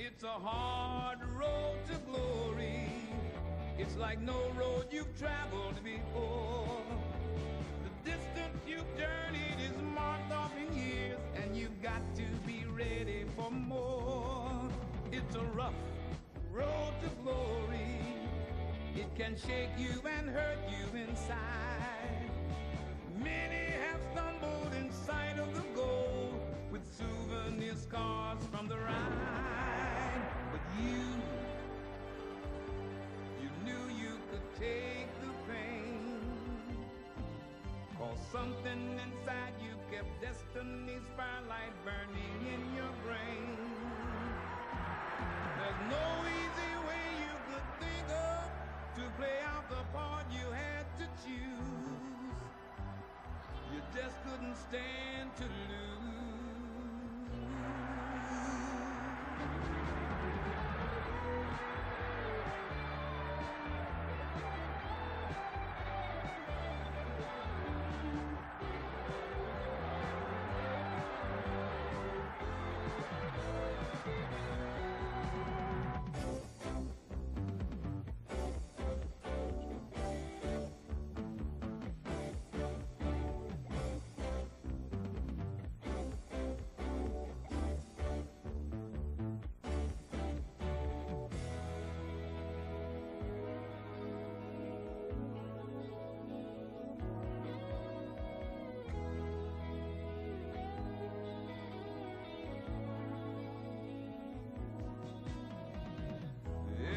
It's a hard road to glory. It's like no road you've traveled before. The distance you've journeyed is marked off in years, and you've got to be ready for more. It's a rough road to glory. It can shake you and hurt you inside. Many have stumbled in sight of the goal with souvenir scars from the ride. But you knew you could take the pain, 'cause something inside you kept destiny's firelight burning in your brain. There's no easy way you could think of to play out the part you had to choose. You just couldn't stand to lose.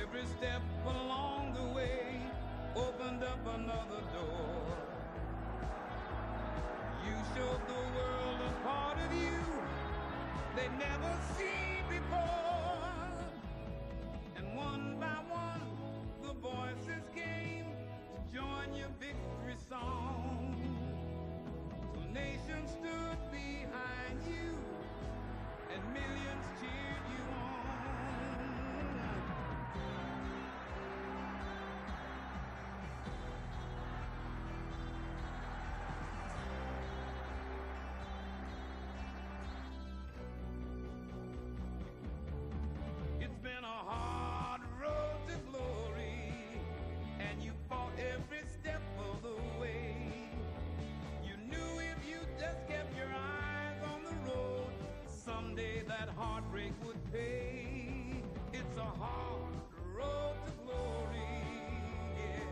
Every step along the way opened up another door. You showed the world a part of you they'd never seen before. And one by one, the voices came to join your victory song. So nations stood behind you, and millions cheered you on. It's been a hard road to glory, and you fought every step of the way. You knew if you just kept your eyes on the road, someday that heartbreak would pay. It's a hard road to glory, yeah.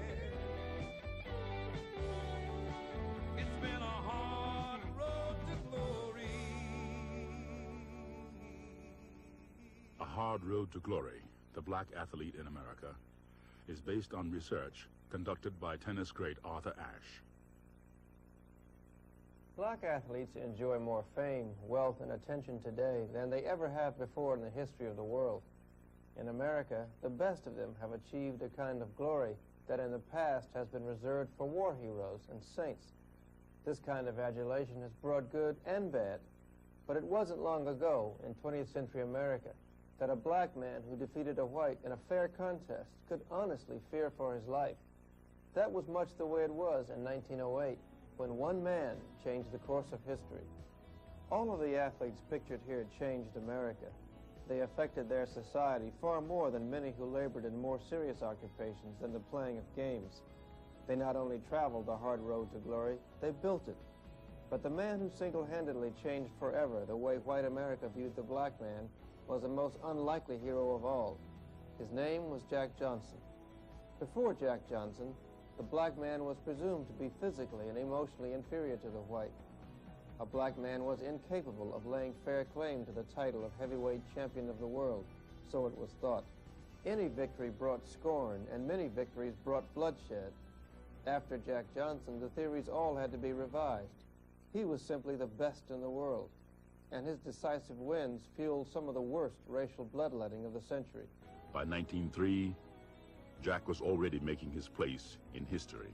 It's been a hard road to glory. A Hard Road to Glory, the Black Athlete in America, is based on research conducted by tennis great Arthur Ashe. Black athletes enjoy more fame, wealth, and attention today than they ever have before in the history of the world. In America, the best of them have achieved a kind of glory that in the past has been reserved for war heroes and saints. This kind of adulation has brought good and bad, but it wasn't long ago in 20th century America that a black man who defeated a white in a fair contest could honestly fear for his life. That was much the way it was in 1908, when one man changed the course of history. All of the athletes pictured here changed America. They affected their society far more than many who labored in more serious occupations than the playing of games. They not only traveled the hard road to glory, they built it. But the man who single-handedly changed forever the way white America viewed the black man was the most unlikely hero of all. His name was Jack Johnson. Before Jack Johnson, the black man was presumed to be physically and emotionally inferior to the white. A black man was incapable of laying fair claim to the title of heavyweight champion of the world, so it was thought. Any victory brought scorn, and many victories brought bloodshed. After Jack Johnson, the theories all had to be revised. He was simply the best in the world, and his decisive wins fueled some of the worst racial bloodletting of the century. By 1903, Jack was already making his place in history.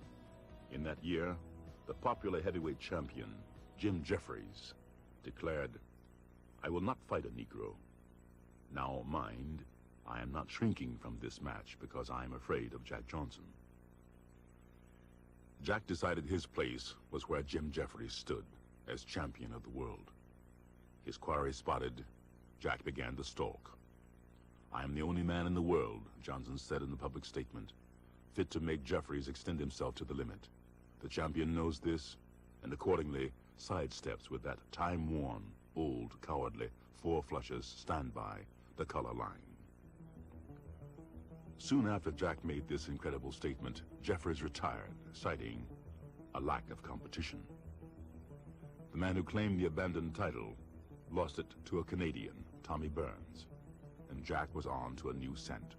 In that year, the popular heavyweight champion, Jim Jeffries, declared, "I will not fight a Negro. Now mind, I am not shrinking from this match because I am afraid of Jack Johnson." Jack decided his place was where Jim Jeffries stood as champion of the world. His quarry spotted, Jack began to stalk. "I am the only man in the world," Johnson said in the public statement, "fit to make Jeffries extend himself to the limit. The champion knows this, and accordingly sidesteps with that time-worn, old, cowardly, four flushes standby, the color line." Soon after Jack made this incredible statement, Jeffries retired, citing a lack of competition. The man who claimed the abandoned title lost it to a Canadian, Tommy Burns, and Jack was on to a new scent.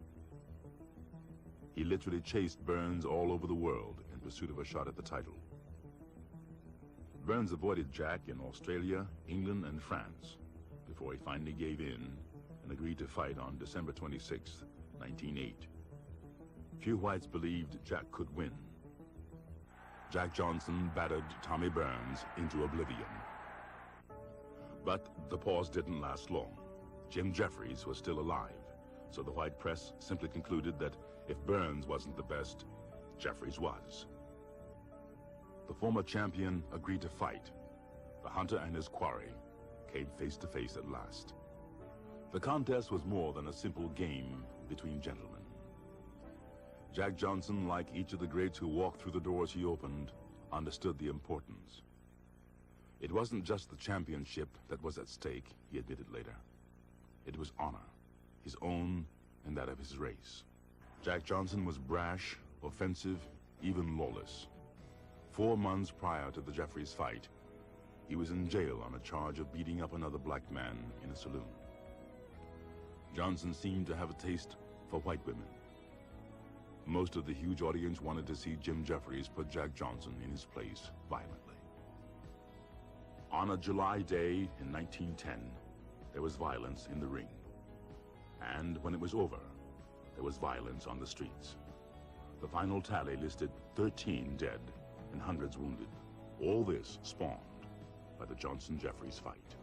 He literally chased Burns all over the world in pursuit of a shot at the title. Burns avoided Jack in Australia, England, and France before he finally gave in and agreed to fight on December 26, 1908. Few whites believed Jack could win. Jack Johnson battered Tommy Burns into oblivion. But the pause didn't last long. Jim Jeffries was still alive, so the white press simply concluded that if Burns wasn't the best, Jeffries was. The former champion agreed to fight. The hunter and his quarry came face to face at last. The contest was more than a simple game between gentlemen. Jack Johnson, like each of the greats who walked through the doors he opened, understood the importance. It wasn't just the championship that was at stake, he admitted later. It was honor, his own and that of his race. Jack Johnson was brash, offensive, even lawless. 4 months prior to the Jeffries fight, he was in jail on a charge of beating up another black man in a saloon. Johnson seemed to have a taste for white women. Most of the huge audience wanted to see Jim Jeffries put Jack Johnson in his place violently. On a July day in 1910, there was violence in the ring. And when it was over, there was violence on the streets. The final tally listed 13 dead and hundreds wounded. All this spawned by the Johnson-Jeffries fight.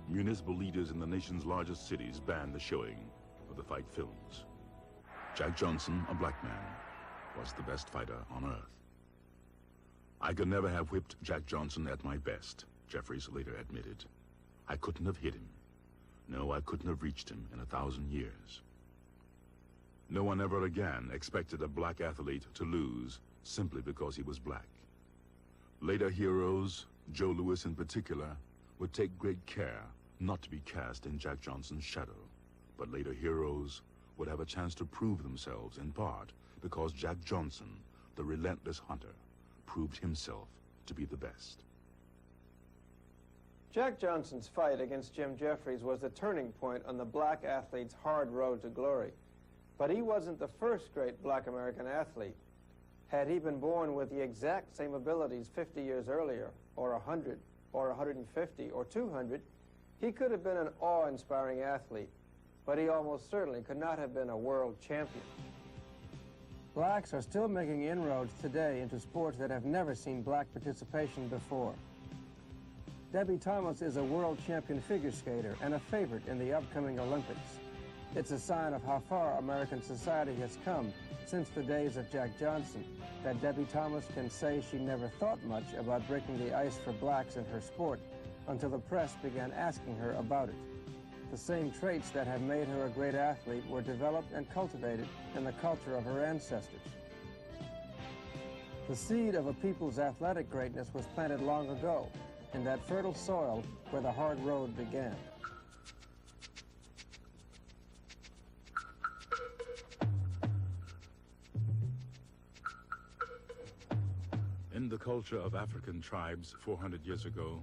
Municipal leaders in the nation's largest cities banned the showing of the fight films. Jack Johnson, a black man, was the best fighter on earth. "I could never have whipped Jack Johnson at my best," Jeffries later admitted. "I couldn't have hit him. No, I couldn't have reached him in 1,000 years." No one ever again expected a black athlete to lose simply because he was black. Later heroes, Joe Louis in particular, would take great care not to be cast in Jack Johnson's shadow. But later heroes would have a chance to prove themselves in part because Jack Johnson, the relentless hunter, proved himself to be the best. Jack Johnson's fight against Jim Jeffries was the turning point on the black athlete's hard road to glory. But he wasn't the first great black American athlete. Had he been born with the exact same abilities 50 years earlier, or 100, or 150, or 200, he could have been an awe-inspiring athlete, but he almost certainly could not have been a world champion. Blacks are still making inroads today into sports that have never seen black participation before. Debbie Thomas is a world champion figure skater and a favorite in the upcoming Olympics. It's a sign of how far American society has come since the days of Jack Johnson that Debbie Thomas can say she never thought much about breaking the ice for blacks in her sport until the press began asking her about it. The same traits that have made her a great athlete were developed and cultivated in the culture of her ancestors. The seed of a people's athletic greatness was planted long ago in that fertile soil where the hard road began. In the culture of African tribes 400 years ago,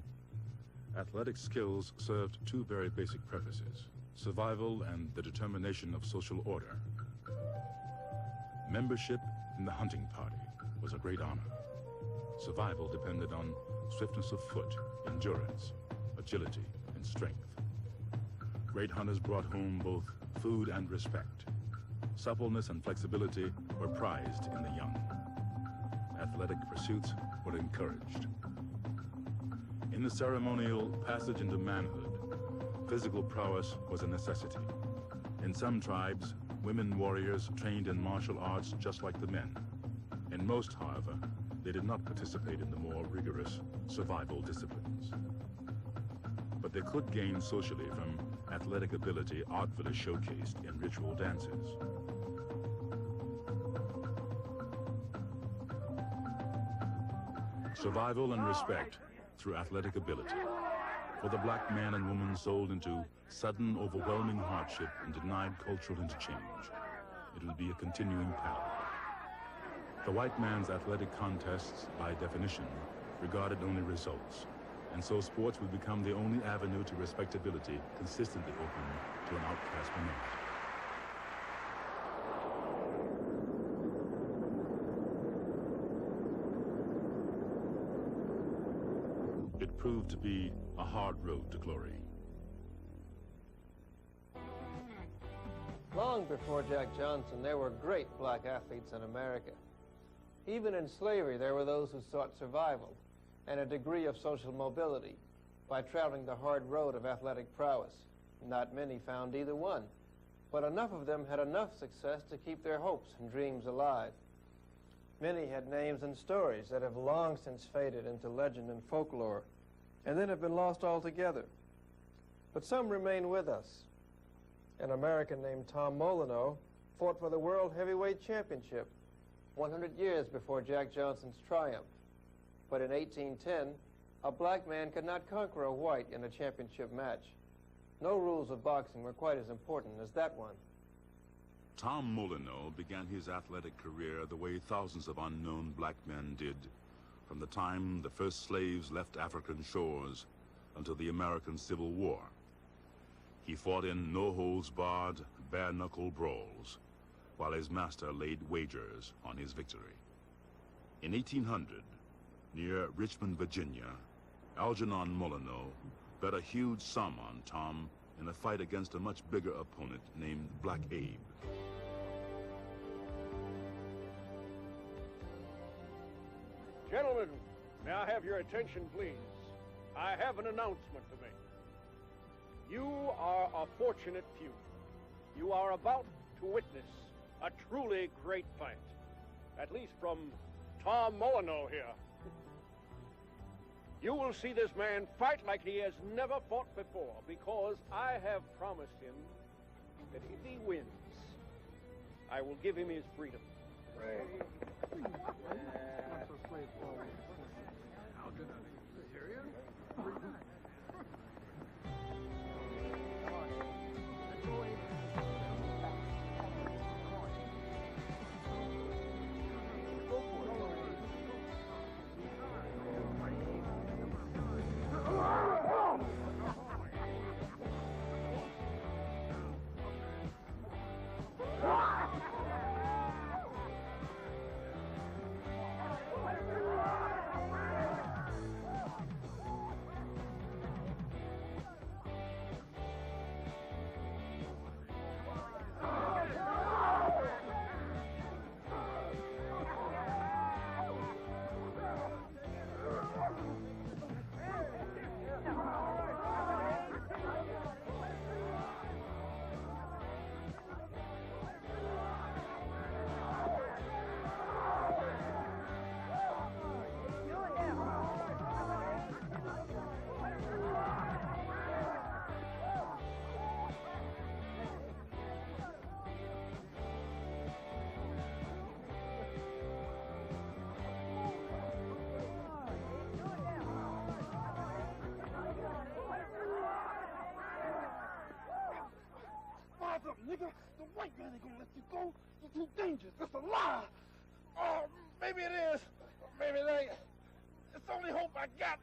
athletic skills served two very basic purposes: survival and the determination of social order. Membership in the hunting party was a great honor. Survival depended on swiftness of foot, endurance, agility, and strength. Great hunters brought home both food and respect. Suppleness and flexibility were prized in the young. Athletic pursuits were encouraged. In the ceremonial passage into manhood, physical prowess was a necessity. In some tribes, women warriors trained in martial arts just like the men. In most, however, they did not participate in the more rigorous survival disciplines. But they could gain socially from athletic ability artfully showcased in ritual dances. Survival and respect through athletic ability. For the black man and woman sold into sudden, overwhelming hardship and denied cultural interchange, it will be a continuing path. The white man's athletic contests, by definition, regarded only results, and so sports would become the only avenue to respectability consistently open to an outcast minority. It proved to be a hard road to glory. Long before Jack Johnson, there were great black athletes in America. Even in slavery, there were those who sought survival and a degree of social mobility by traveling the hard road of athletic prowess. Not many found either one, but enough of them had enough success to keep their hopes and dreams alive. Many had names and stories that have long since faded into legend and folklore, and then have been lost altogether. But some remain with us. An American named Tom Molyneux fought for the World Heavyweight Championship 100 years before Jack Johnson's triumph. But in 1810, a black man could not conquer a white in a championship match. No rules of boxing were quite as important as that one. Tom Molyneux began his athletic career the way thousands of unknown black men did, from the time the first slaves left African shores until the American Civil War. He fought in no-holds-barred, bare-knuckle brawls, while his master laid wagers on his victory. In 1800, near Richmond, Virginia, Algernon Molyneux bet a huge sum on Tom in a fight against a much bigger opponent named Black Abe. Gentlemen, may I have your attention, please? I have an announcement to make. You are a fortunate few. You are about to witness a truly great fight. At least from Tom Molyneux here. You will see this man fight like he has never fought before, because I have promised him that if he wins, I will give him his freedom. Nigga, the white man ain't gonna let you go. You're too dangerous. That's a lie. Oh, maybe it is. Maybe it ain't. It's the only hope I got.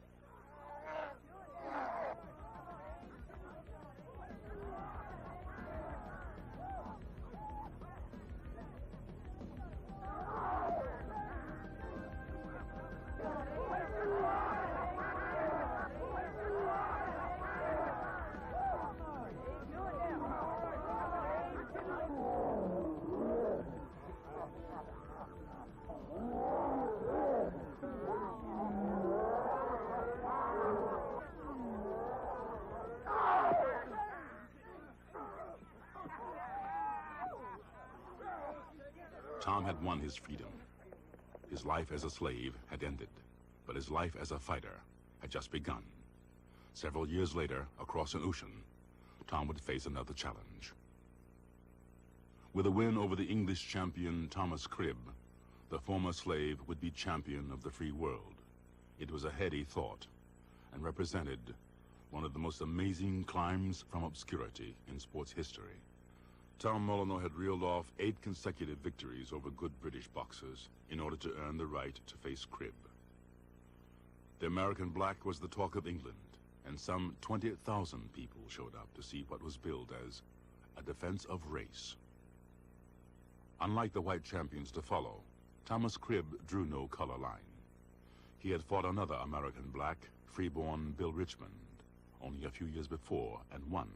Tom had won his freedom. His life as a slave had ended, but his life as a fighter had just begun. Several years later, across an ocean, Tom would face another challenge. With a win over the English champion Thomas Cribb, the former slave would be champion of the free world. It was a heady thought, and represented one of the most amazing climbs from obscurity in sports history. Tom Molyneux had reeled off 8 consecutive victories over good British boxers in order to earn the right to face Cribb. The American black was the talk of England, and some 20,000 people showed up to see what was billed as a defense of race. Unlike the white champions to follow, Thomas Cribb drew no color line. He had fought another American black, freeborn Bill Richmond, only a few years before, and won.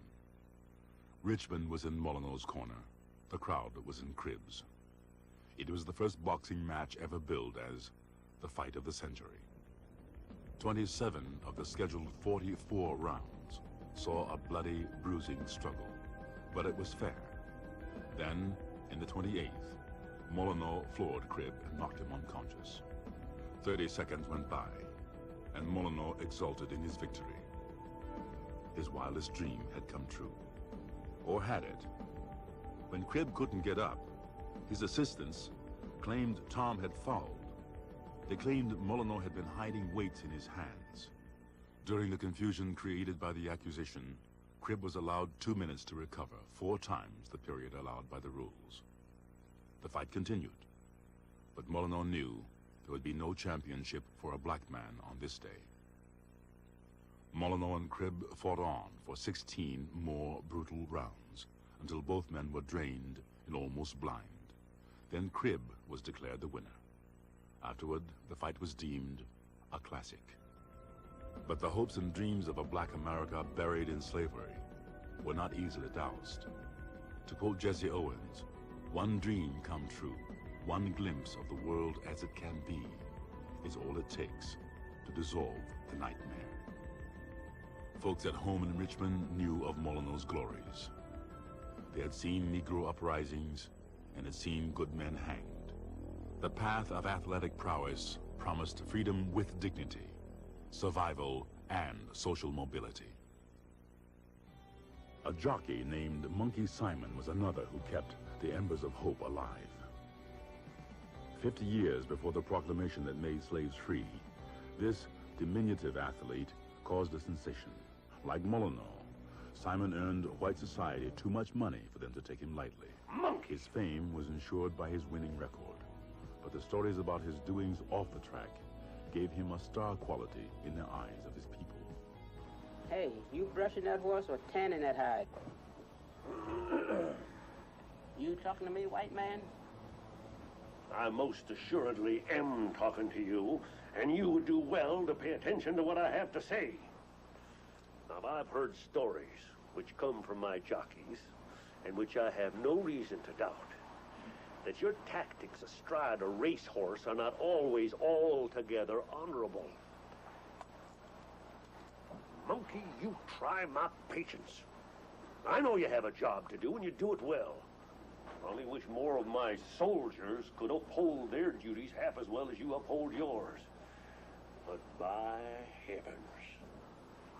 Richmond was in Molyneux's corner. The crowd was in Cribb's. It was the first boxing match ever billed as the fight of the century. 27 of the scheduled 44 rounds saw a bloody, bruising struggle, but it was fair. Then, in the 28th, Molyneux floored Cribb and knocked him unconscious. 30 seconds went by, and Molyneux exulted in his victory. His wildest dream had come true. Or had it? When Cribb couldn't get up, his assistants claimed Tom had fouled. They claimed Molyneux had been hiding weights in his hands. During the confusion created by the accusation, Cribb was allowed 2 minutes to recover, 4 times the period allowed by the rules. The fight continued, but Molyneux knew there would be no championship for a black man on this day. Molyneux and Cribb fought on for 16 more brutal rounds, until both men were drained and almost blind. Then Cribb was declared the winner. Afterward, the fight was deemed a classic. But the hopes and dreams of a black America buried in slavery were not easily doused. To quote Jesse Owens, "One dream come true, one glimpse of the world as it can be, is all it takes to dissolve the nightmare." Folks at home in Richmond knew of Molyneux's glories. They had seen Negro uprisings and had seen good men hanged. The path of athletic prowess promised freedom with dignity, survival, and social mobility. A jockey named Monkey Simon was another who kept the embers of hope alive. 50 years before the proclamation that made slaves free, this diminutive athlete caused a sensation. Like Molyneux, Simon earned white society too much money for them to take him lightly. His fame was ensured by his winning record, but the stories about his doings off the track gave him a star quality in the eyes of his people. Hey, you brushing that horse or tanning that hide? You talking to me, white man? I most assuredly am talking to you, and you would do well to pay attention to what I have to say. Now, I've heard stories which come from my jockeys, and which I have no reason to doubt, that your tactics astride a racehorse are not always altogether honorable. Monkey, you try my patience. I know you have a job to do, and you do it well. I only wish more of my soldiers could uphold their duties half as well as you uphold yours. But by heavens,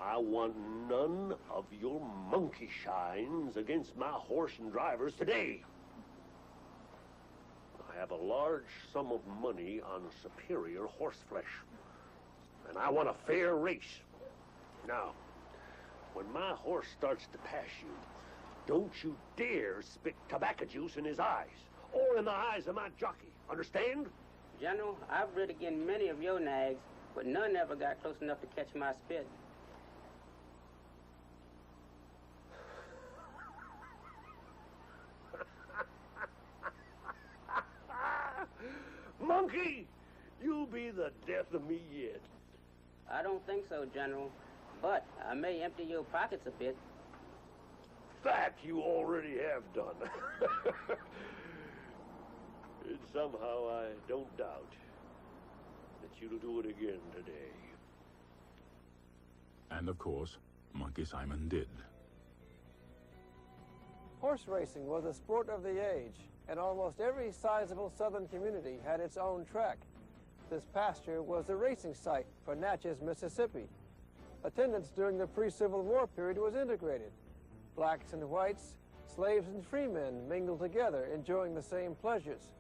I want none of your monkey shines against my horse and drivers today. I have a large sum of money on superior horse flesh, and I want a fair race. Now, when my horse starts to pass you, don't you dare spit tobacco juice in his eyes, or in the eyes of my jockey. Understand? General, I've rid against many of your nags, but none ever got close enough to catch my spit. Monkey, you'll be the death of me yet. I don't think so, General, but I may empty your pockets a bit. That you already have done. And somehow I don't doubt that you'll do it again today. And of course, Monkey Simon did. Horse racing was a sport of the age, and almost every sizable southern community had its own track. This pasture was the racing site for Natchez, Mississippi. Attendance during the pre-Civil War period was integrated. Blacks and whites, slaves and freemen mingled together, enjoying the same pleasures.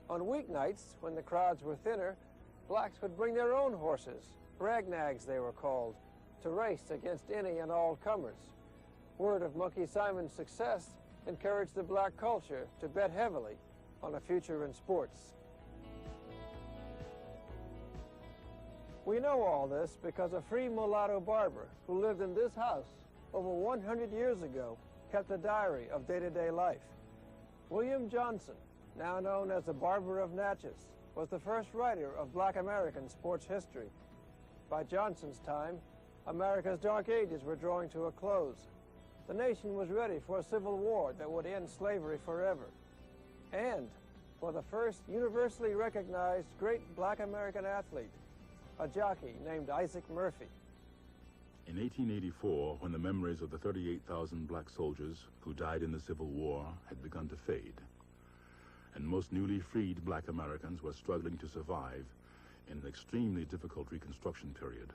On weeknights, when the crowds were thinner, blacks would bring their own horses, bragnags they were called, to race against any and all comers. Word of Monkey Simon's success encouraged the black culture to bet heavily on a future in sports. We know all this because a free mulatto barber who lived in this house over 100 years ago kept a diary of day-to-day life. William Johnson, now known as the Barber of Natchez, was the first writer of Black American sports history. By Johnson's time, America's dark ages were drawing to a close. The nation was ready for a civil war that would end slavery forever. And for the first universally recognized great black American athlete, a jockey named Isaac Murphy. In 1884, when the memories of the 38,000 black soldiers who died in the Civil War had begun to fade, and most newly freed black Americans were struggling to survive in an extremely difficult Reconstruction period,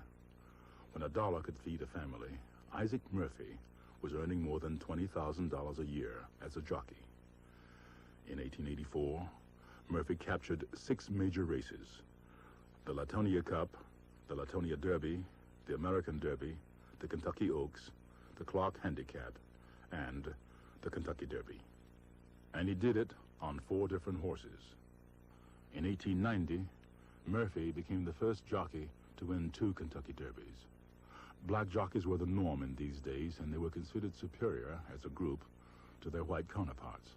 when a dollar could feed a family, Isaac Murphy was earning more than $20,000 a year as a jockey. In 1884, Murphy captured 6 major races: the Latonia Cup, the Latonia Derby, the American Derby, the Kentucky Oaks, the Clark Handicap, and the Kentucky Derby. And he did it on 4 different horses. In 1890, Murphy became the first jockey to win 2 Kentucky Derbies. Black jockeys were the norm in these days, and they were considered superior as a group to their white counterparts.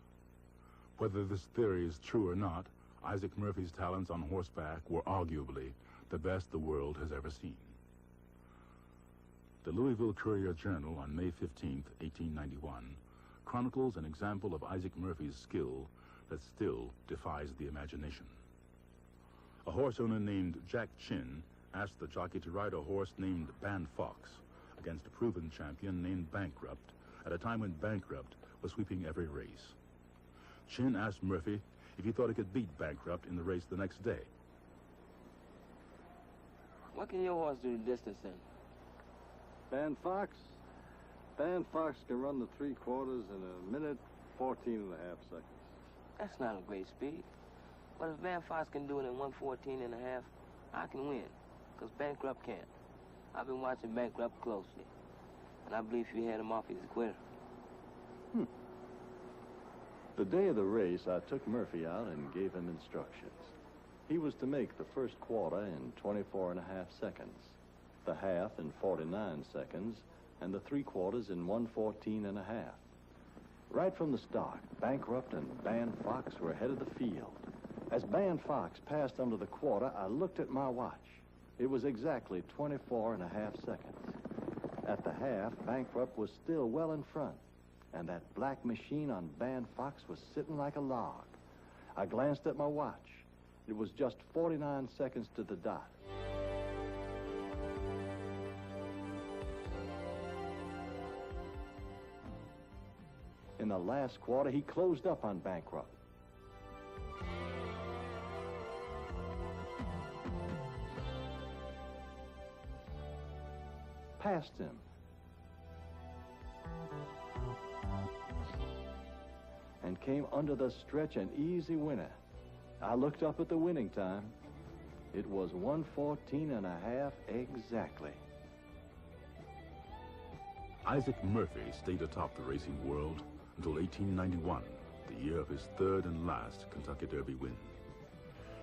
Whether this theory is true or not, Isaac Murphy's talents on horseback were arguably the best the world has ever seen. The Louisville Courier-Journal on May 15, 1891, chronicles an example of Isaac Murphy's skill that still defies the imagination. A horse owner named Jack Chin asked the jockey to ride a horse named Ban Fox against a proven champion named Bankrupt at a time when Bankrupt was sweeping every race. Chin asked Murphy if he thought he could beat Bankrupt in the race the next day. What can your horse do the distance in? Ban Fox? Ban Fox can run the 3/4 in 1:14.5 seconds. That's not a great speed. But if Van Fox can do it in 1:14.5, I can win, because Bankrupt can't. I've been watching Bankrupt closely, and I believe if you had him off, he's a quitter. The day of the race, I took Murphy out and gave him instructions. He was to make the first quarter in 24.5 seconds, the half in 49 seconds, and the 3/4 in 1:14.5. Right from the start, Bankrupt and Ban Fox were ahead of the field. As Ban Fox passed under the quarter, I looked at my watch. It was exactly 24.5 seconds. At the half, Bankrupt was still well in front, and that black machine on Ban Fox was sitting like a log. I glanced at my watch. It was just 49 seconds to the dot. In the last quarter, he closed up on Bankrupt. Passed him. And came under the stretch an easy winner. I looked up at the winning time. It was 1:14.5 exactly. Isaac Murphy stayed atop the racing world until 1891, the year of his 3rd and last Kentucky Derby win.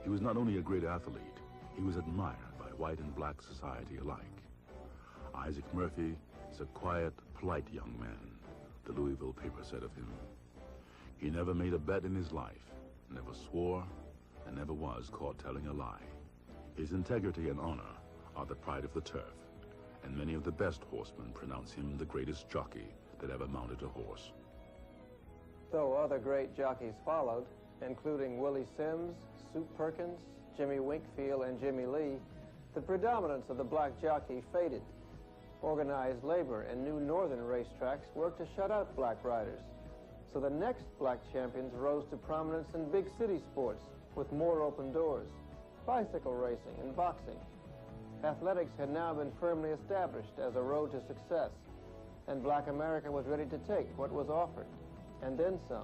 He was not only a great athlete, he was admired by white and black society alike. Isaac Murphy is a quiet, polite young man, the Louisville paper said of him. He never made a bet in his life, never swore, and never was caught telling a lie. His integrity and honor are the pride of the turf, and many of the best horsemen pronounce him the greatest jockey that ever mounted a horse. Though other great jockeys followed, including Willie Sims, Soup Perkins, Jimmy Winkfield, and Jimmy Lee, the predominance of the black jockey faded. Organized labor and new northern racetracks worked to shut out black riders. So the next black champions rose to prominence in big city sports with more open doors, bicycle racing and boxing. Athletics had now been firmly established as a road to success, and Black America was ready to take what was offered, and then some.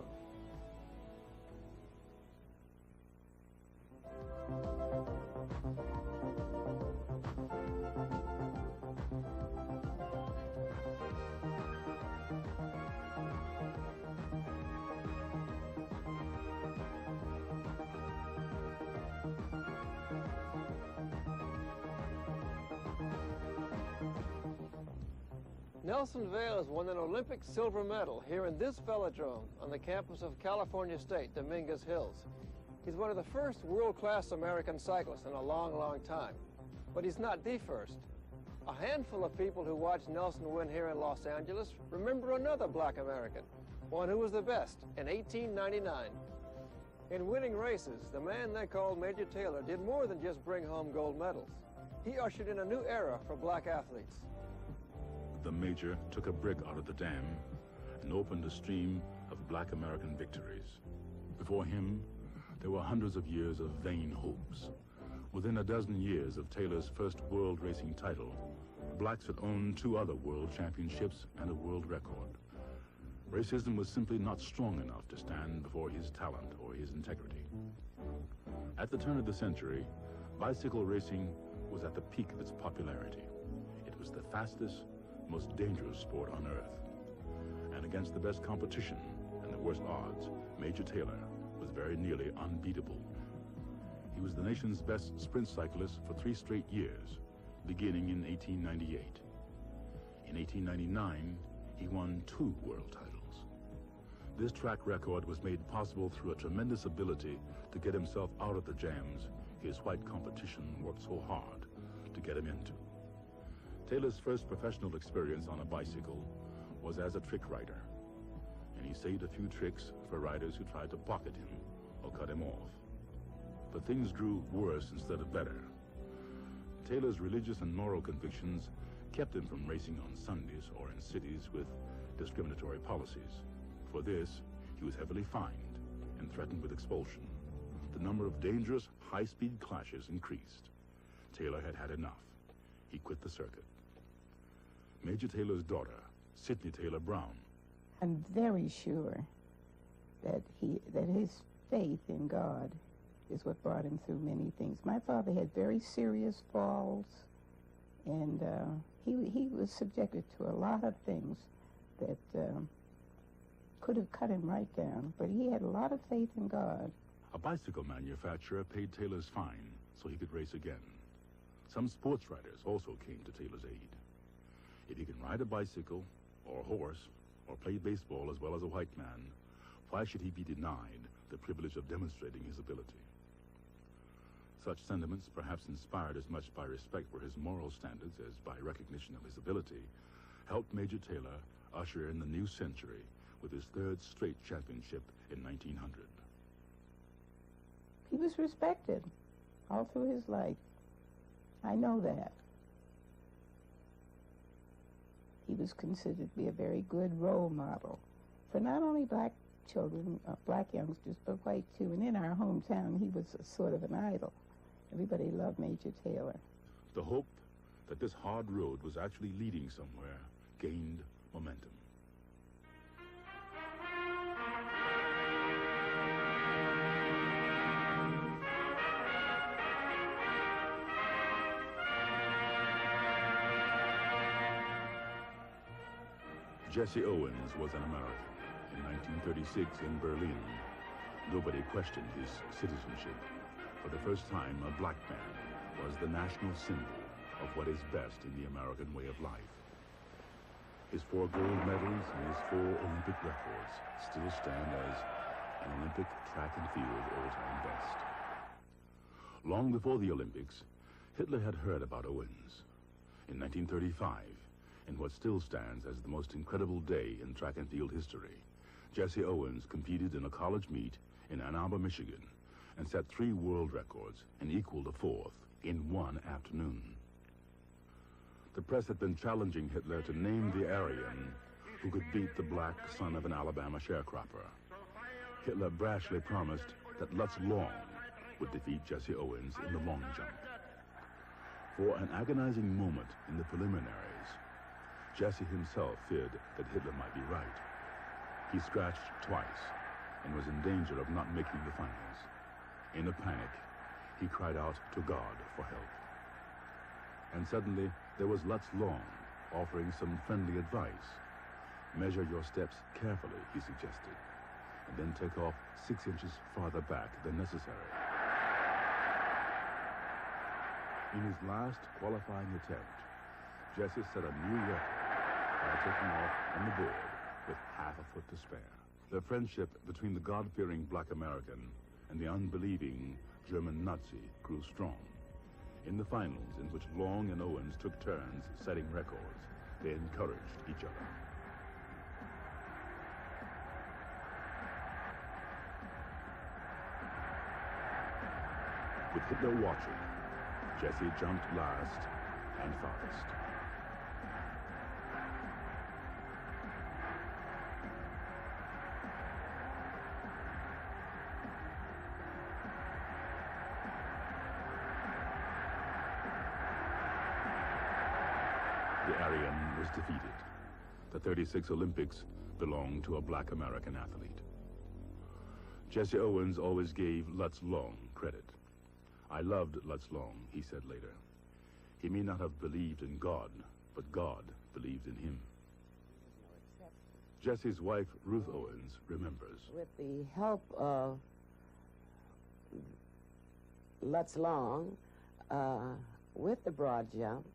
Nelson Vales won an Olympic silver medal here in this velodrome on the campus of California State, Dominguez Hills. He's one of the first world-class American cyclists in a long, long time. But he's not the first. A handful of people who watched Nelson win here in Los Angeles remember another Black American, one who was the best in 1899. In winning races, the man they called Major Taylor did more than just bring home gold medals. He ushered in a new era for black athletes. The Major took a brick out of the dam and opened a stream of Black American victories. Before him, there were hundreds of years of vain hopes. Within a dozen years of Taylor's first world racing title, blacks had owned 2 other world championships and a world record. Racism was simply not strong enough to stand before his talent or his integrity. At the turn of the century, bicycle racing was at the peak of its popularity. It was the fastest, most dangerous sport on earth. And against the best competition and the worst odds, Major Taylor was very nearly unbeatable. He was the nation's best sprint cyclist for 3 straight years, beginning in 1898. In 1899, he won 2 world titles. This track record was made possible through a tremendous ability to get himself out of the jams his white competition worked so hard to get him into. Taylor's first professional experience on a bicycle was as a trick rider, and he saved a few tricks for riders who tried to pocket him or cut him off. But things grew worse instead of better. Taylor's religious and moral convictions kept him from racing on Sundays or in cities with discriminatory policies. For this, he was heavily fined and threatened with expulsion. The number of dangerous, high-speed clashes increased. Taylor had had enough. He quit the circuit. Major Taylor's daughter, Sidney Taylor Brown. I'm very sure that his faith in God is what brought him through many things. My father had very serious falls, and he was subjected to a lot of things that could have cut him right down, but he had a lot of faith in God. A bicycle manufacturer paid Taylor's fine so he could race again. Some sports riders also came to Taylor's aid. If he can ride a bicycle, or a horse, or play baseball as well as a white man, why should he be denied the privilege of demonstrating his ability? Such sentiments, perhaps inspired as much by respect for his moral standards as by recognition of his ability, helped Major Taylor usher in the new century with his 3rd straight championship in 1900. He was respected all through his life. I know that. He was considered to be a very good role model for not only black children, black youngsters, but white too. And in our hometown, he was a sort of an idol. Everybody loved Major Taylor. The hope that this hard road was actually leading somewhere gained momentum. Jesse Owens was an American. In 1936 in Berlin, nobody questioned his citizenship. For the first time, a black man was the national symbol of what is best in the American way of life. His 4 gold medals and his 4 Olympic records still stand as an Olympic track and field all-time best. Long before the Olympics, Hitler had heard about Owens. In 1935, in what still stands as the most incredible day in track and field history, Jesse Owens competed in a college meet in Ann Arbor, Michigan, and set 3 world records and equaled a 4th in one afternoon. The press had been challenging Hitler to name the Aryan who could beat the black son of an Alabama sharecropper. Hitler brashly promised that Lutz Long would defeat Jesse Owens in the long jump. For an agonizing moment in the preliminaries, Jesse himself feared that Hitler might be right. He scratched twice and was in danger of not making the finals. In a panic, he cried out to God for help. And suddenly, there was Lutz Long offering some friendly advice. Measure your steps carefully, he suggested, and then take off 6 inches farther back than necessary. In his last qualifying attempt, Jesse set a new record by taking off on the board with half a foot to spare. The friendship between the God-fearing black American and the unbelieving German Nazi grew strong. In the finals, in which Long and Owens took turns setting records, they encouraged each other. With Hitler watching, Jesse jumped last and farthest. The Aryan was defeated. The 36 Olympics belonged to a black American athlete. Jesse Owens always gave Lutz Long credit. I loved Lutz Long, he said later. He may not have believed in God, but God believed in him. Jesse's wife, Ruth Owens, remembers. With the help of Lutz Long, with the broad jump,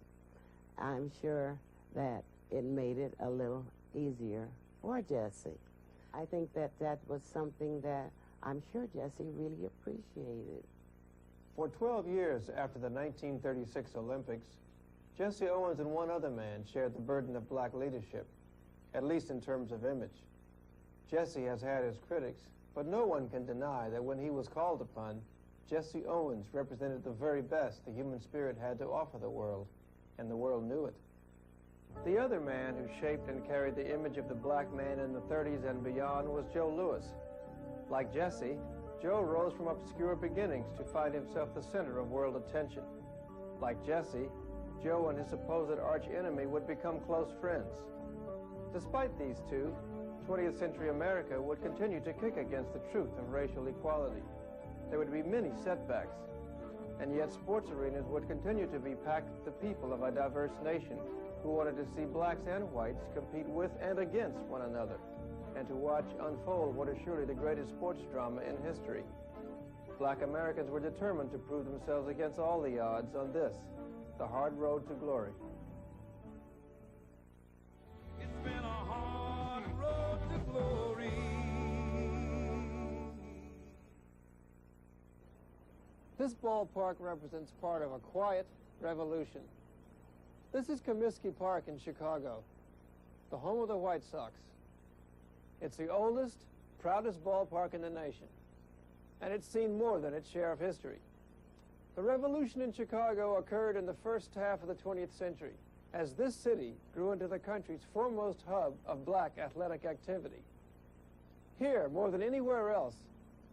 I'm sure that it made it a little easier for Jesse. I think that that was something that I'm sure Jesse really appreciated. For 12 years after the 1936 Olympics, Jesse Owens and one other man shared the burden of black leadership, at least in terms of image. Jesse has had his critics, but no one can deny that when he was called upon, Jesse Owens represented the very best the human spirit had to offer the world, and the world knew it. The other man who shaped and carried the image of the black man in the 30s and beyond was Joe Louis. Like Jesse, Joe rose from obscure beginnings to find himself the center of world attention. Like Jesse, Joe and his supposed arch-enemy would become close friends. Despite these two, 20th century America would continue to kick against the truth of racial equality. There would be many setbacks, and yet sports arenas would continue to be packed with the people of a diverse nation who wanted to see blacks and whites compete with and against one another, and to watch unfold what is surely the greatest sports drama in history. Black Americans were determined to prove themselves against all the odds on this, the hard road to glory. It's been a hard road to glory. This ballpark represents part of a quiet revolution. This is Comiskey Park in Chicago, the home of the White Sox. It's the oldest, proudest ballpark in the nation, and it's seen more than its share of history. The revolution in Chicago occurred in the first half of the 20th century, as this city grew into the country's foremost hub of black athletic activity. Here, more than anywhere else,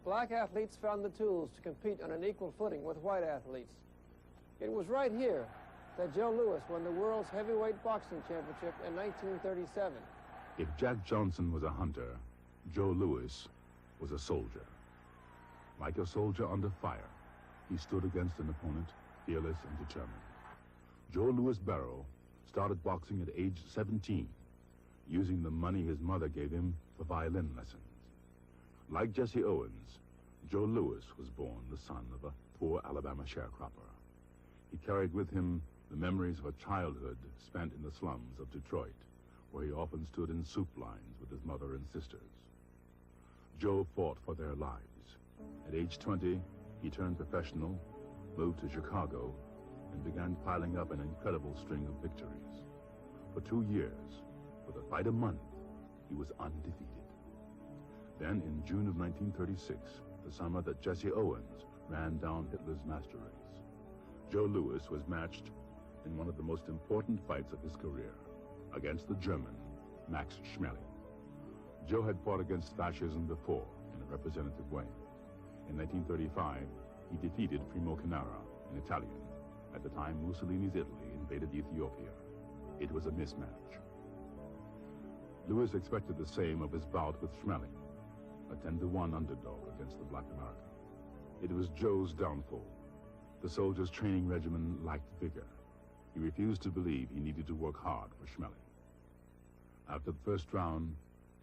black athletes found the tools to compete on an equal footing with white athletes. It was right here that Joe Louis won the world's heavyweight boxing championship in 1937. If Jack Johnson was a hunter, Joe Louis was a soldier. Like a soldier under fire, he stood against an opponent, fearless and determined. Joe Louis Barrow started boxing at age 17, using the money his mother gave him for violin lessons. Like Jesse Owens, Joe Louis was born the son of a poor Alabama sharecropper. He carried with him the memories of a childhood spent in the slums of Detroit, where he often stood in soup lines with his mother and sisters. Joe fought for their lives. At age 20, he turned professional, moved to Chicago, and began piling up an incredible string of victories. For 2 years, with a fight a month, he was undefeated. Then, in June of 1936, the summer that Jesse Owens ran down Hitler's master race, Joe Louis was matched in one of the most important fights of his career, against the German, Max Schmeling. Joe had fought against fascism before, in a representative way. In 1935, he defeated Primo Canara, an Italian, at the time Mussolini's Italy invaded Ethiopia. It was a mismatch. Lewis expected the same of his bout with Schmeling, a 10-to-1 underdog against the Black American. It was Joe's downfall. The soldier's training regimen lacked vigor. He refused to believe he needed to work hard for Schmeling. After the first round,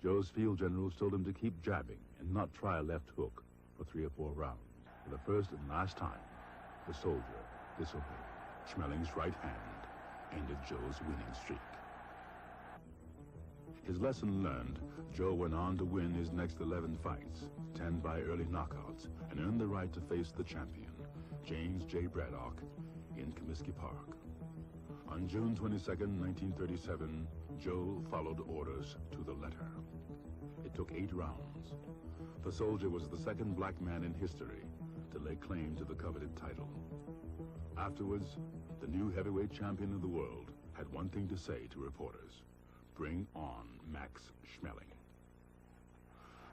Joe's field generals told him to keep jabbing and not try a left hook for 3 or 4 rounds. For the first and last time, the soldier disobeyed. Schmeling's right hand ended Joe's winning streak. His lesson learned, Joe went on to win his next 11 fights, 10 by early knockouts, and earned the right to face the champion, James J. Braddock, in Comiskey Park. On June 22, 1937, Joe followed orders to the letter. It took 8 rounds. The soldier was the second black man in history to lay claim to the coveted title. Afterwards, the new heavyweight champion of the world had one thing to say to reporters: "Bring on Max Schmeling."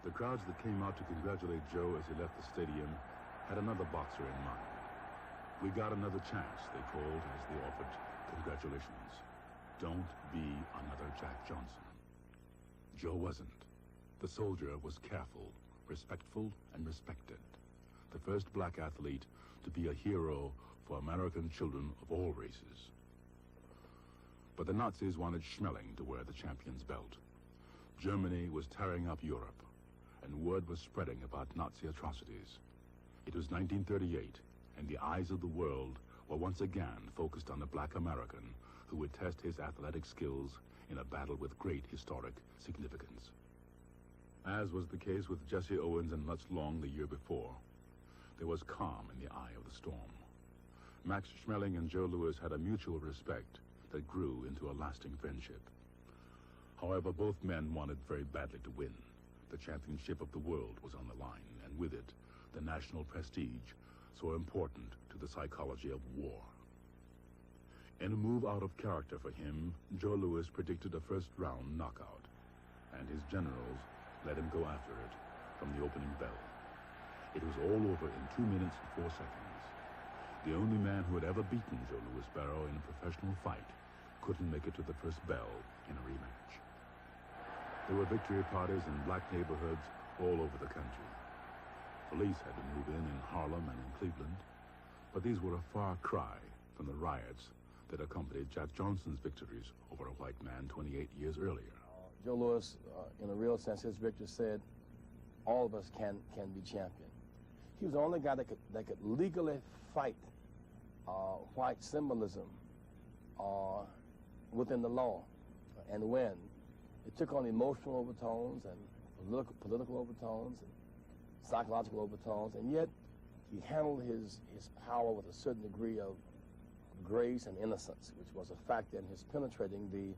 The crowds that came out to congratulate Joe as he left the stadium had another boxer in mind. "We got another chance," they called as they offered congratulations. "Don't be another Jack Johnson." Joe wasn't. The soldier was careful, respectful, and respected. The first black athlete to be a hero for American children of all races. But the Nazis wanted Schmeling to wear the champion's belt. Germany was tearing up Europe, and word was spreading about Nazi atrocities. It was 1938, and the eyes of the world were once again focused on the black American who would test his athletic skills in a battle with great historic significance. As was the case with Jesse Owens and Lutz Long the year before, there was calm in the eye of the storm. Max Schmeling and Joe Louis had a mutual respect that grew into a lasting friendship. However, both men wanted very badly to win. The championship of the world was on the line, and with it, the national prestige, so important to the psychology of war. In a move out of character for him, Joe Louis predicted a first-round knockout, and his generals let him go after it from the opening bell. It was all over in 2 minutes and 4 seconds. The only man who had ever beaten Joe Louis Barrow in a professional fight couldn't make it to the first bell in a rematch. There were victory parties in black neighborhoods all over the country. Police had to move in Harlem and in Cleveland, but these were a far cry from the riots that accompanied Jack Johnson's victories over a white man 28 years earlier. Joe Louis, in a real sense, his victor said, all of us can be champion. He was the only guy that could legally fight white symbolism within the law and win. It took on emotional overtones and political overtones and psychological overtones, and yet he handled his power with a certain degree of grace and innocence, which was a factor in his penetrating the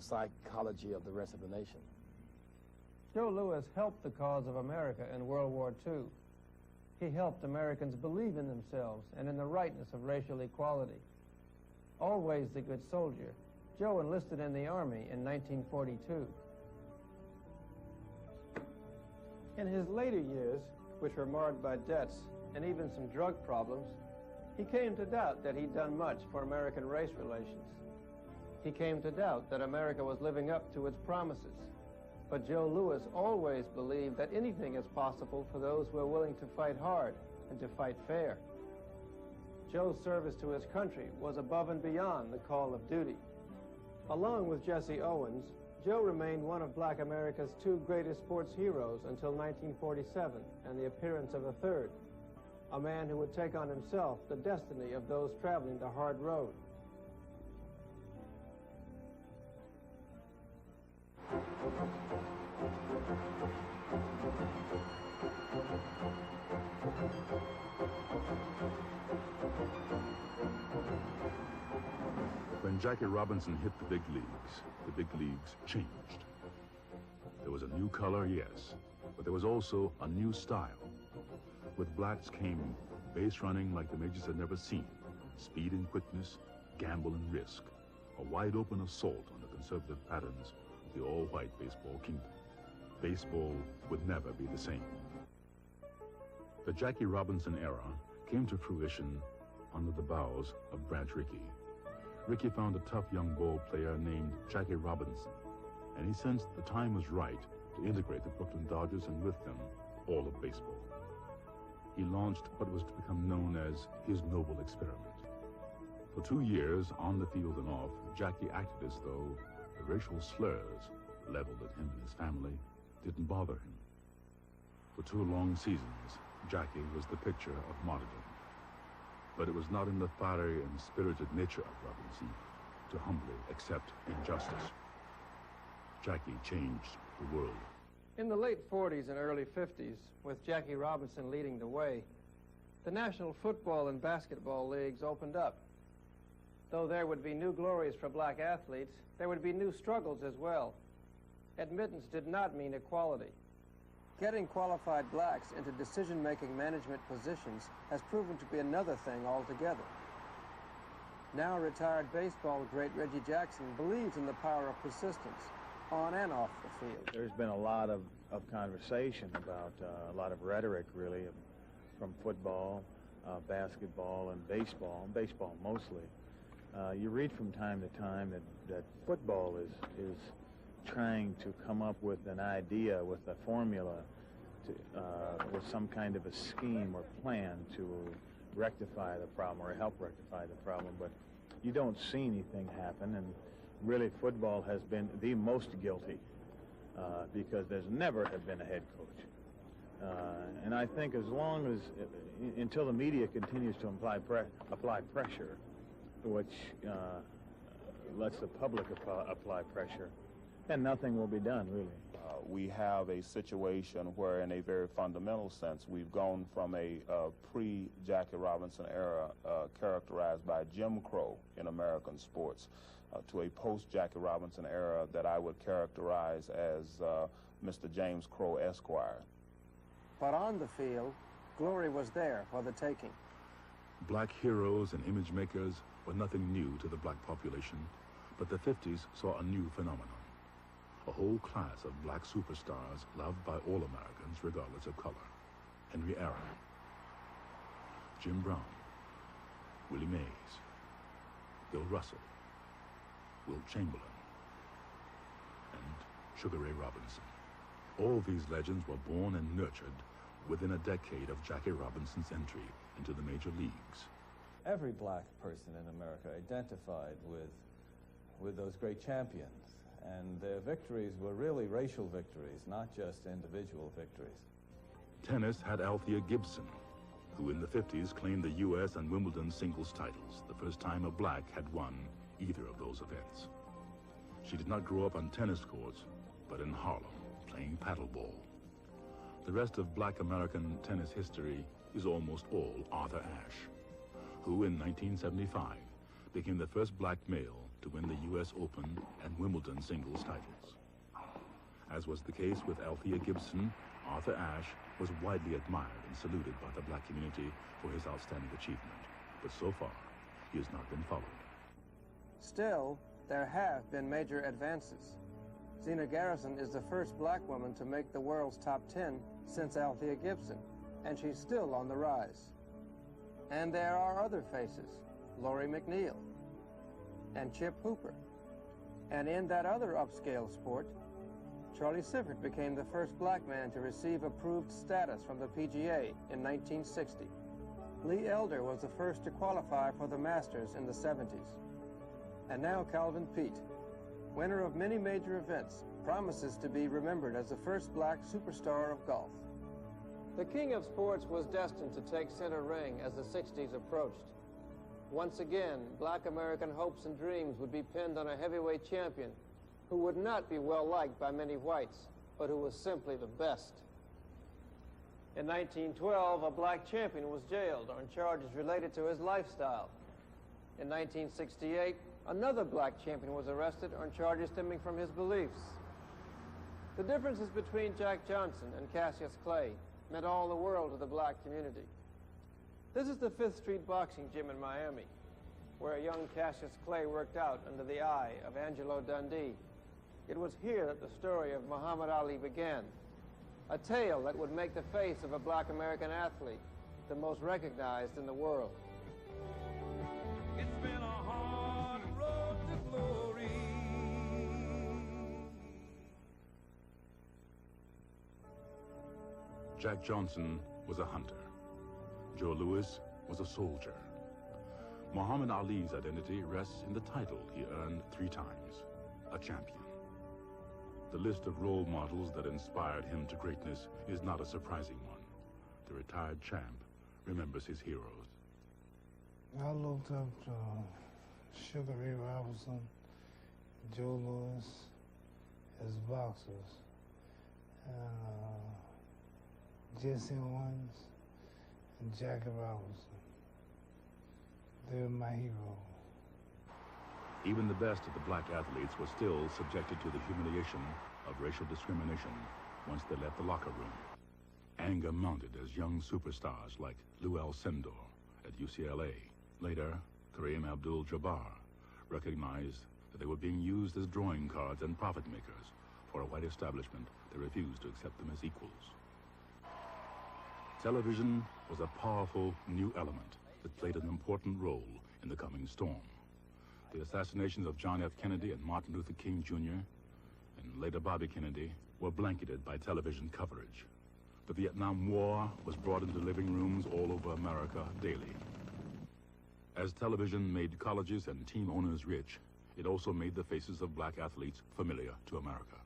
psychology of the rest of the nation. Joe Louis helped the cause of America in World War II. He helped Americans believe in themselves and in the rightness of racial equality. Always the good soldier, Joe enlisted in the Army in 1942. In his later years, which were marred by debts and even some drug problems, he came to doubt that he'd done much for American race relations. He came to doubt that America was living up to its promises. But Joe Louis always believed that anything is possible for those who are willing to fight hard and to fight fair. Joe's service to his country was above and beyond the call of duty. Along with Jesse Owens, Joe remained one of black America's 2 greatest sports heroes until 1947 and the appearance of a third, a man who would take on himself the destiny of those traveling the hard road. When Jackie Robinson hit the big leagues changed. There was a new color, yes, but there was also a new style. With blacks came base running like the majors had never seen, speed and quickness, gamble and risk, a wide-open assault on the conservative patterns of the all-white baseball kingdom. Baseball would never be the same. The Jackie Robinson era came to fruition under the boughs of Branch Rickey. Rickey found a tough young ball player named Jackie Robinson and he sensed the time was right to integrate the Brooklyn Dodgers and with them all of baseball. He launched what was to become known as his noble experiment. For 2 years, on the field and off, Jackie acted as though the racial slurs leveled at him and his family didn't bother him. For 2 long seasons, Jackie was the picture of martyrdom. But it was not in the fiery and spirited nature of Robinson to humbly accept injustice. Jackie changed the world. In the late 40s and early 50s, with Jackie Robinson leading the way, the National Football and Basketball Leagues opened up. Though there would be new glories for black athletes, there would be new struggles as well. Admittance did not mean equality. Getting qualified blacks into decision-making management positions has proven to be another thing altogether. Now retired baseball great Reggie Jackson believes in the power of persistence, on and off the field. There's been a lot of conversation about a lot of rhetoric, really, from football, basketball, and baseball mostly. You read from time to time that football is trying to come up with an idea, with a formula, with some kind of a scheme or plan to rectify the problem or help rectify the problem, but you don't see anything happen, and really football has been the most guilty because there's never have been a head coach. And I think as long as, until the media continues to apply pressure, which lets the public apply pressure, then nothing will be done, really. We have a situation where, in a very fundamental sense, we've gone from a pre-Jackie Robinson era characterized by Jim Crow in American sports to a post-Jackie Robinson era that I would characterize as Mr. James Crow Esquire. But on the field, glory was there for the taking. Black heroes and image makers were nothing new to the black population, but the 50s saw a new phenomenon. A whole class of black superstars loved by all Americans regardless of color. Henry Aaron, Jim Brown, Willie Mays, Bill Russell, Will Chamberlain, and Sugar Ray Robinson. All these legends were born and nurtured within a decade of Jackie Robinson's entry into the major leagues. Every black person in America identified with those great champions. And their victories were really racial victories, not just individual victories. Tennis had Althea Gibson, who in the 50s claimed the U.S. and Wimbledon singles titles, the first time a black had won either of those events. She did not grow up on tennis courts, but in Harlem, playing paddleball. The rest of black American tennis history is almost all Arthur Ashe, who in 1975 became the first black male to win the U.S. Open and Wimbledon singles titles. As was the case with Althea Gibson, Arthur Ashe was widely admired and saluted by the black community for his outstanding achievement. But so far, he has not been followed. Still, there have been major advances. Zena Garrison is the first black woman to make the world's top 10 since Althea Gibson, and she's still on the rise. And there are other faces, Lori McNeil, and Chip Hooper. And in that other upscale sport, Charlie Sifford became the first black man to receive approved status from the PGA in 1960. Lee Elder was the first to qualify for the Masters in the 70s. And now Calvin Peete, winner of many major events, promises to be remembered as the first black superstar of golf. The king of sports was destined to take center ring as the 60s approached. Once again, black American hopes and dreams would be pinned on a heavyweight champion who would not be well liked by many whites, but who was simply the best. In 1912, a black champion was jailed on charges related to his lifestyle. In 1968, another black champion was arrested on charges stemming from his beliefs. The differences between Jack Johnson and Cassius Clay meant all the world to the black community. This is the 5th Street Boxing Gym in Miami, where a young Cassius Clay worked out under the eye of Angelo Dundee. It was here that the story of Muhammad Ali began, a tale that would make the face of a black American athlete the most recognized in the world. It's been a hard road to glory. Jack Johnson was a hunter. Joe Louis was a soldier. Muhammad Ali's identity rests in the title he earned 3 times, a champion. The list of role models that inspired him to greatness is not a surprising one. The retired champ remembers his heroes. I looked up to Sugar Ray Robinson, Joe Louis as boxers, and Jesse Owens and Jackie Robinson. They were my heroes. Even the best of the black athletes were still subjected to the humiliation of racial discrimination once they left the locker room. Anger mounted as young superstars like Lou Alcindor at UCLA. Later, Kareem Abdul-Jabbar recognized that they were being used as drawing cards and profit makers for a white establishment that refused to accept them as equals. Television was a powerful new element that played an important role in the coming storm. The assassinations of John F. Kennedy and Martin Luther King Jr. and later Bobby Kennedy were blanketed by television coverage. The Vietnam War was brought into living rooms all over America daily. As television made colleges and team owners rich, it also made the faces of black athletes familiar to America.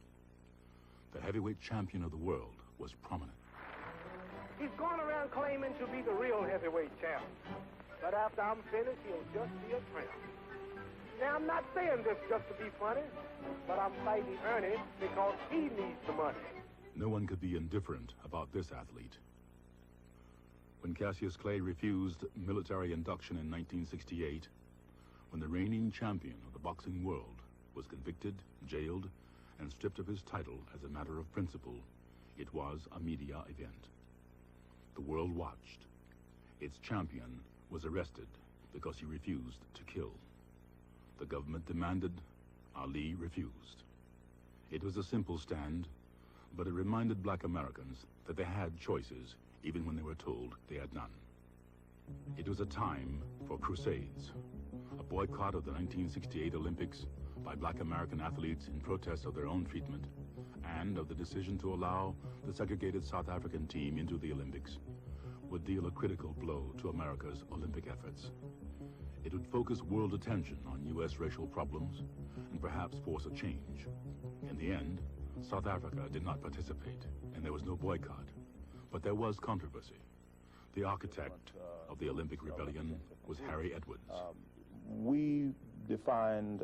The heavyweight champion of the world was prominent. He's going around claiming to be the real heavyweight champ. But after I'm finished, he'll just be a tramp. Now, I'm not saying this just to be funny, but I'm fighting Ernie because he needs the money. No one could be indifferent about this athlete. When Cassius Clay refused military induction in 1968, when the reigning champion of the boxing world was convicted, jailed, and stripped of his title as a matter of principle, it was a media event. The world watched. Its champion was arrested because he refused to kill. The government demanded, Ali refused. It was a simple stand, but it reminded black Americans that they had choices even when they were told they had none. It was a time for crusades, a boycott of the 1968 Olympics by black American athletes in protest of their own treatment, and of the decision to allow the segregated South African team into the Olympics would deal a critical blow to America's Olympic efforts. It would focus world attention on U.S. racial problems and perhaps force a change. In the end, South Africa did not participate, and there was no boycott, but there was controversy. The architect of the Olympic rebellion was Harry Edwards. We defined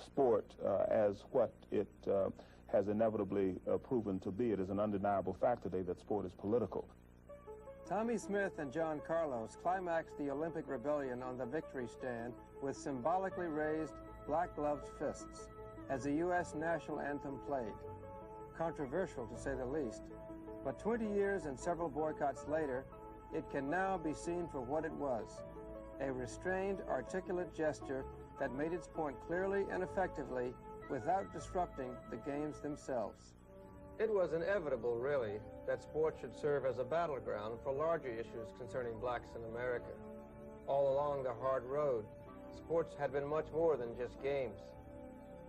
sport as what it has inevitably proven to be. It is an undeniable fact today that sport is political. Tommy Smith and John Carlos climaxed the Olympic rebellion on the victory stand with symbolically raised black-gloved fists as the U.S. national anthem played. Controversial, to say the least, but 20 years and several boycotts later, it can now be seen for what it was, a restrained, articulate gesture that made its point clearly and effectively without disrupting the games themselves. It was inevitable, really, that sports should serve as a battleground for larger issues concerning blacks in America. All along the hard road, sports had been much more than just games.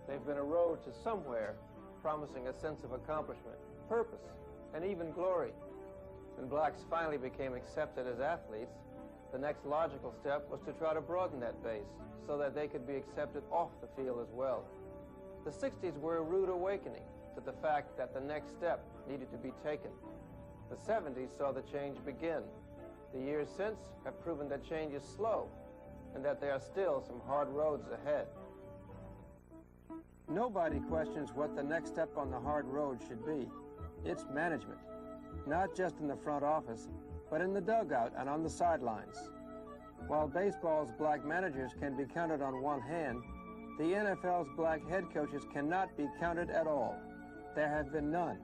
They've been a road to somewhere, promising a sense of accomplishment, purpose, and even glory. When blacks finally became accepted as athletes, the next logical step was to try to broaden that base so that they could be accepted off the field as well. The 60s were a rude awakening to the fact that the next step needed to be taken. The 70s saw the change begin. The years since have proven that change is slow and that there are still some hard roads ahead. Nobody questions what the next step on the hard road should be. It's management, not just in the front office, but in the dugout and on the sidelines. While baseball's black managers can be counted on one hand, the NFL's black head coaches cannot be counted at all. There have been none,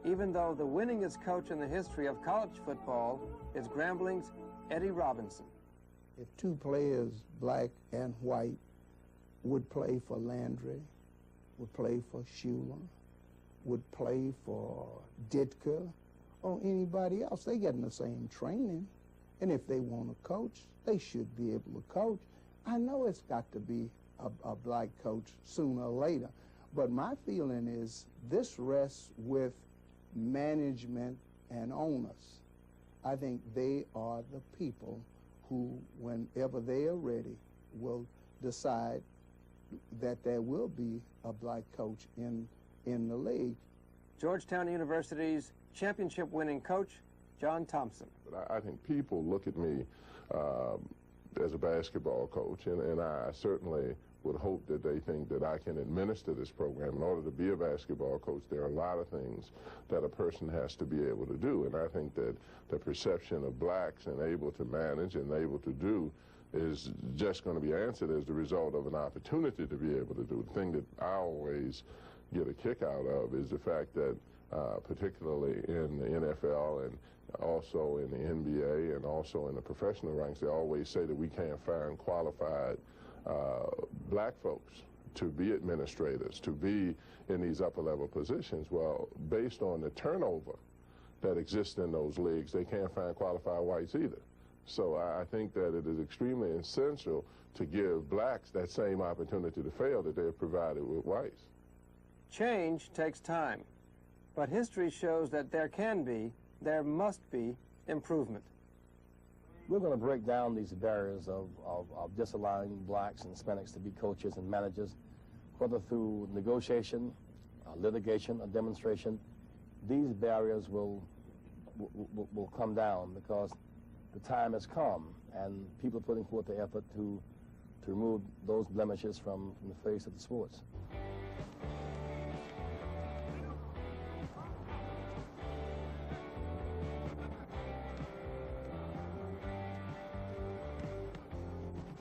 even though the winningest coach in the history of college football is Grambling's Eddie Robinson. If 2 players, black and white, would play for Landry, would play for Schuler, would play for Ditka, or anybody else, they getting the same training. And if they want to coach, they should be able to coach. I know it's got to be a black coach sooner or later, but my feeling is this rests with management and owners. I think they are the people who, whenever they are ready, will decide that there will be a black coach in the league. Georgetown University's championship-winning coach, John Thompson. But I think people look at me as a basketball coach, and I certainly would hope that they think that I can administer this program. In order to be a basketball coach, there are a lot of things that a person has to be able to do, and I think that the perception of blacks and able to manage and able to do is just going to be answered as the result of an opportunity to be able to do. The thing that I always get a kick out of is the fact that particularly in the NFL and also in the NBA and also in the professional ranks, they always say that we can't find qualified black folks to be administrators, to be in these upper level positions. Well, based on the turnover that exists in those leagues, they can't find qualified whites either. So I think that it is extremely essential to give blacks that same opportunity to fail that they're provided with whites. Change takes time, but history shows that there must be improvement. We're going to break down these barriers of disallowing blacks and Hispanics to be coaches and managers, whether through negotiation, litigation, or demonstration. These barriers will come down because the time has come and people are putting forth the effort to remove those blemishes from the face of the sports.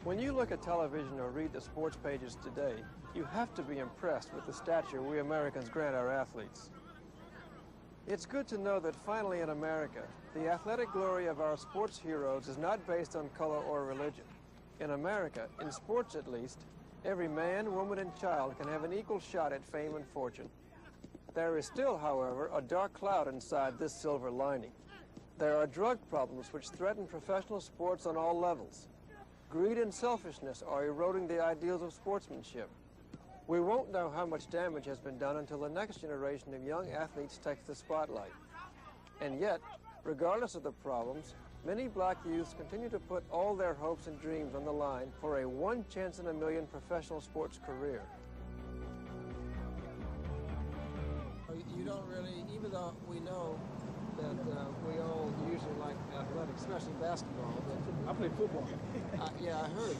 When you look at television or read the sports pages today, you have to be impressed with the stature we Americans grant our athletes. It's good to know that finally in America, the athletic glory of our sports heroes is not based on color or religion. In America, in sports at least, every man, woman, and child can have an equal shot at fame and fortune. There is still, however, a dark cloud inside this silver lining. There are drug problems which threaten professional sports on all levels. Greed and selfishness are eroding the ideals of sportsmanship. We won't know how much damage has been done until the next generation of young athletes takes the spotlight. And yet, regardless of the problems, many black youths continue to put all their hopes and dreams on the line for a one-chance-in-a-million professional sports career. You don't really, even though we know that we all usually like athletics, especially basketball. But I play football. Yeah, I heard.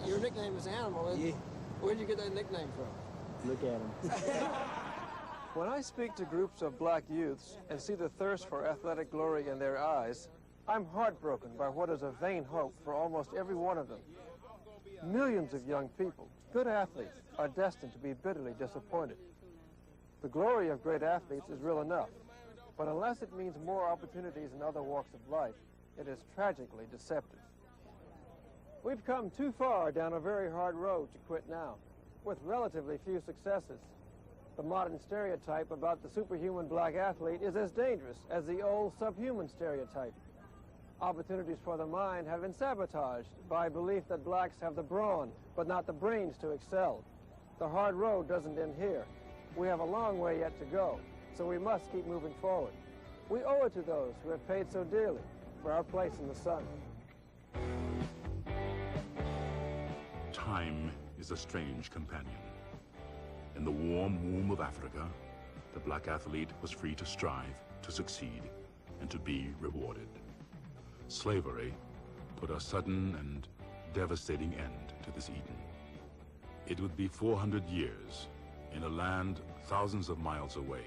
Your nickname is Animal. Yeah. Where'd you get that nickname from? Look at him. When I speak to groups of black youths and see the thirst for athletic glory in their eyes, I'm heartbroken by what is a vain hope for almost every one of them. Millions of young people, good athletes, are destined to be bitterly disappointed. The glory of great athletes is real enough, but unless it means more opportunities in other walks of life, it is tragically deceptive. We've come too far down a very hard road to quit now, with relatively few successes. The modern stereotype about the superhuman black athlete is as dangerous as the old subhuman stereotype. Opportunities for the mind have been sabotaged by belief that blacks have the brawn, but not the brains to excel. The hard road doesn't end here. We have a long way yet to go, so we must keep moving forward. We owe it to those who have paid so dearly for our place in the sun. Time is a strange companion. In the warm womb of Africa, the black athlete was free to strive, to succeed, and to be rewarded. Slavery put a sudden and devastating end to this Eden. It would be 400 years in a land thousands of miles away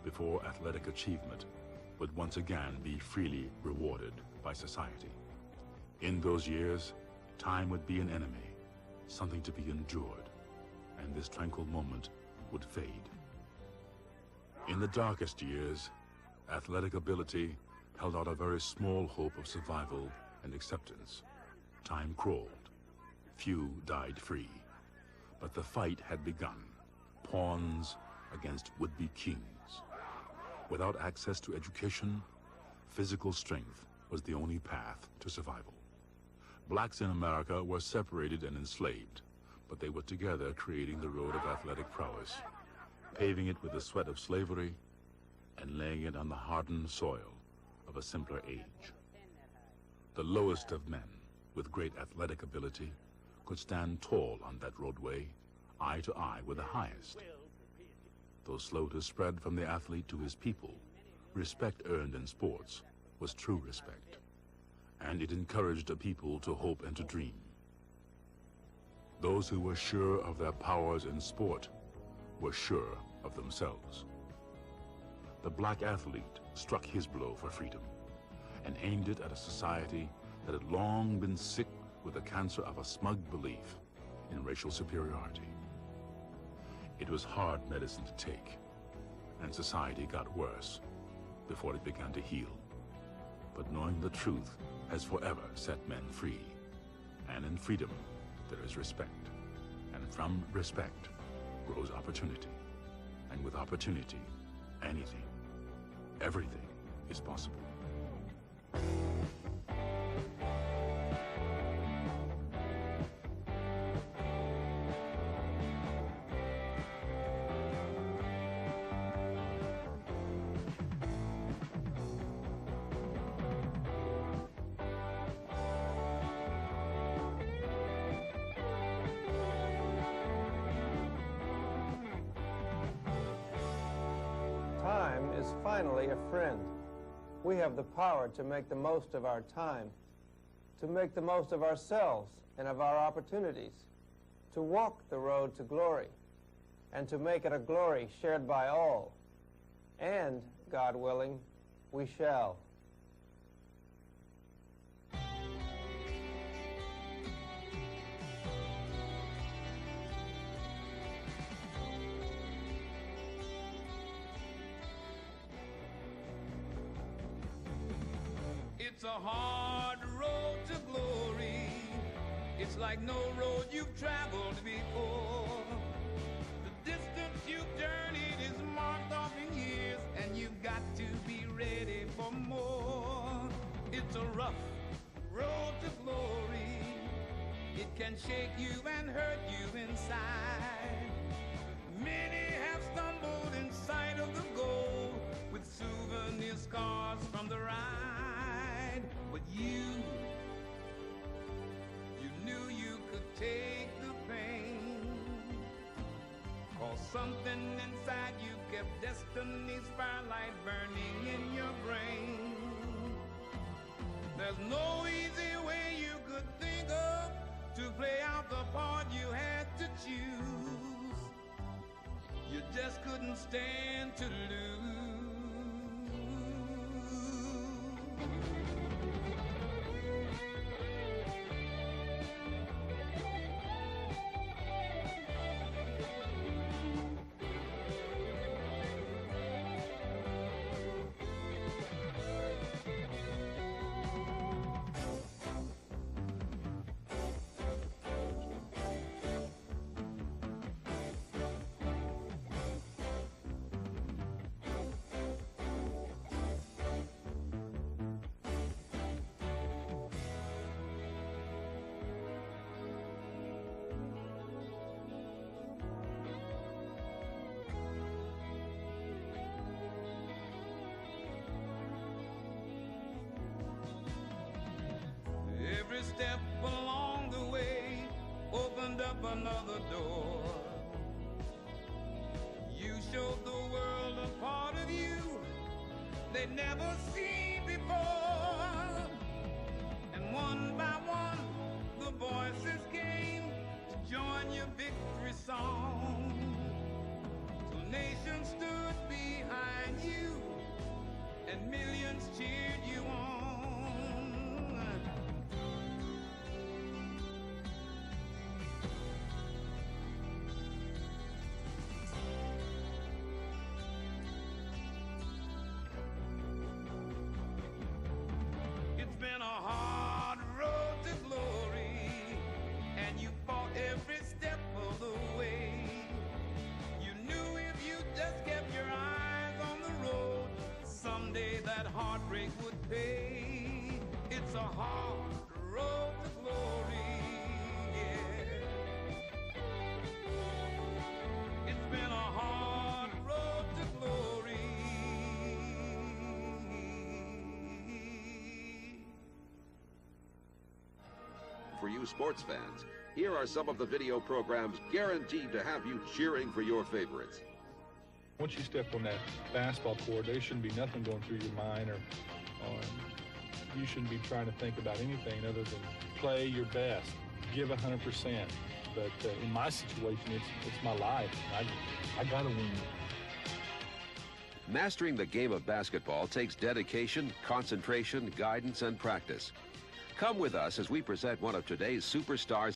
before athletic achievement would once again be freely rewarded by society. In those years, time would be an enemy, something to be endured, and this tranquil moment would fade. In the darkest years, athletic ability held out a very small hope of survival and acceptance. Time crawled. Few died free. But the fight had begun. Pawns against would-be kings. Without access to education, physical strength was the only path to survival. Blacks in America were separated and enslaved, but they were together creating the road of athletic prowess, paving it with the sweat of slavery and laying it on the hardened soil of a simpler age. The lowest of men, with great athletic ability, could stand tall on that roadway, eye to eye with the highest. Though slow to spread from the athlete to his people, respect earned in sports was true respect, and it encouraged a people to hope and to dream. Those who were sure of their powers in sport were sure of themselves. The black athlete struck his blow for freedom and aimed it at a society that had long been sick with the cancer of a smug belief in racial superiority. It was hard medicine to take, and society got worse before it began to heal. But knowing the truth has forever set men free, and in freedom there is respect, and from respect grows opportunity, and with opportunity, anything, everything is possible. Time is finally a friend. We have the power to make the most of our time, to make the most of ourselves and of our opportunities, to walk the road to glory, and to make it a glory shared by all. And, God willing, we shall. It's a hard road to glory. It's like no road you've traveled before. The distance you've journeyed is marked off in years, and you've got to be ready for more. It's a rough road to glory. It can shake you and hurt you inside. Many have stumbled in sight of the goal with souvenir scars from the ride. But you knew you could take the pain, 'cause something inside you kept destiny's firelight burning in your brain. There's no easy way you could think of to play out the part you had to choose. You just couldn't stand to lose. Every step along the way opened up another door. You showed the world a part of you they'd never seen before. And one by one, the voices came to join your victory song. Till nations stood behind you and millions cheered you on. It's been a hard road to glory, and you fought every step of the way. You knew if you just kept your eyes on the road, someday that heartbreak would pay. It's a hard road to glory, yeah. It's been a hard road to glory. for you sports fans. Here are some of the video programs guaranteed to have you cheering for your favorites. Once you step on that basketball court, there shouldn't be nothing going through your mind, or you shouldn't be trying to think about anything other than play your best, give 100%. But in my situation, it's my life. I got to win. Mastering the game of basketball takes dedication, concentration, guidance, and practice. Come with us as we present one of today's superstars.